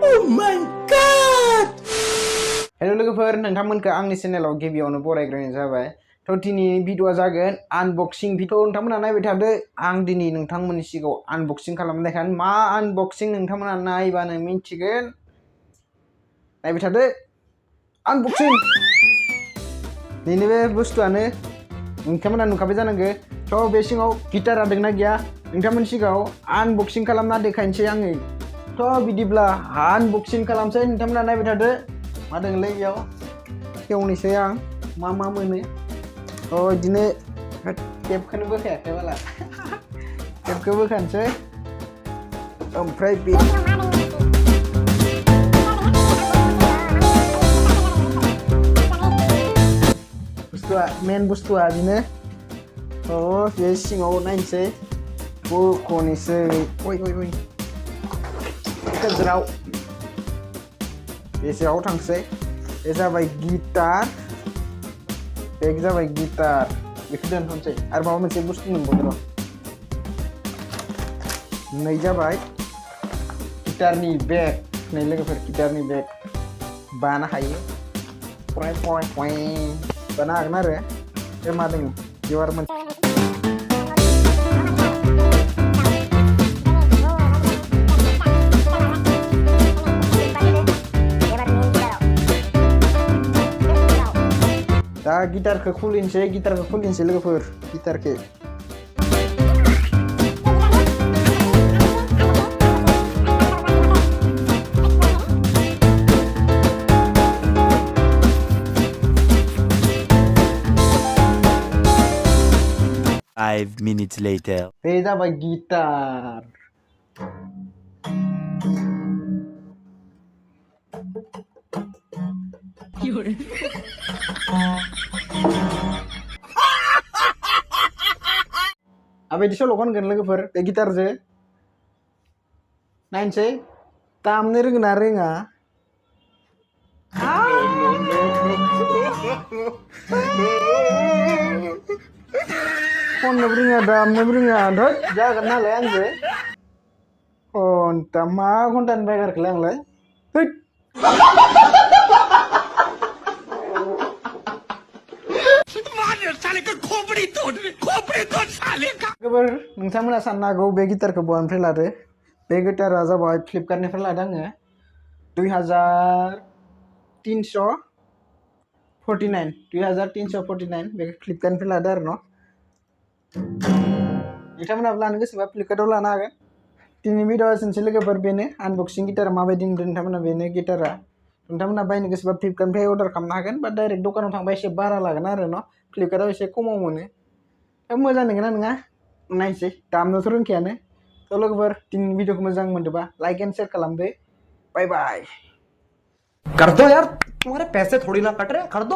Oh my god! Hello लोगोफोर, नोंथांमोनखौ आंनि चेनेलाव गिबियावनो बरायग्रोनाय जाबाय। थ' दिनैनि भिडिअ'आ जागोन आनबक्सिं भिडिअ। नोंथांमोना नायबाय थादो। आं दिनै नोंथांमोननि सिगाङाव आनबक्सिं खालामनायखाय मा आनबक्सिं नोंथांमोना नायबानो मिन्थिगोन। नायबाय थादो। आनबक्सिं। दिनै बे बुस्थुआनो नोंथांमोना नुखाबाय जानांगौ। थ' बे सिङाव गिटारा दंना गैया नोंथांमोननि सिगाङाव आनबक्सिं खालामना देखायनोसै आङो। थ' बिदिब्ला आनबक्सिं खालामसै, नोंथांमोना नायबाय थादो। मा दंलै बेयाव खेवनोसै आं मा मोनो। थ' बिदिनो टेपखौनो बोखायाखै बाला टेपखौ बोखानोसै। ओमफ्राय बे मेन बुस्थुआ बिदिनो। थ' बे सिङाव नायनोसै बख'नोसै। गेजेराव बेसेयाव थांसै। बे जाबाय गिटार, बेग जाबाय गिटार। बेखौ दोनथ'नोसै। आरो माबा मोनसे बुस्थु मोनबावदों र'। नै जाबाय गिटारनि बेग। नै लोगोफोर गिटारनि बेग बानो हायो। बानो हागोन आरो। बे मा दङ बेयाव आरो मोनसे दा गिटारखौ खुलिनोसै लोगोफोर। गिटारखौ Five minutes later. बे जाबाय गिटार। आबायदि सल' खनगोन लोगोफोर बे गिटारजों। नायनोसै दामनो रोंगोन ना रोङा। खननोबो रोङा दामनोबो रोङा। धोत जागोन नालाय आंजों घन्टा मा घन्टानि बायगारखोलाय आंलाय। हैद नोंथांमोना साननो हागौ बे गिटारखौ बहानिफ्राय लादो। बे गिटारा जाबाय फ्लिपकार्टनिफ्राय लादों आङो। 2349 बे फ्लिपकार्टनिफ्राय लादो आरो न'। नोंथांमोनाबो लानो गोसोबा फ्लिपकार्टआव लानो हागोन। दिनैनि भिडिअ'आ एसेनोसै लोगोफोर। बेनो आनबक्सिं गिटारा माबायदि नुदों नोंथांमोना। बेनो गिटारा। नोंथांमोना बायनो गोसोबा फ्लिपकार्टनिफ्राय अर्डार खालामनो हागोन, बा डाइरेक्ट दखानाव थांबा एसे बारा लागोन आरो न'। फ्लिपकार्टआव एसे खमाव मोनो। मोजां नंगौना नङा नायसै। दामनोथ' रोंखायानो। थ' लोगोफोर दिनैनि भिडिअ'खौ मोजां मोनदोंबा लाइक एन्ड शेयार खालामदो। बाय बाय। कर दो यार, तुम्हारे पैसे थोड़ी ना कट रहे, कर दो।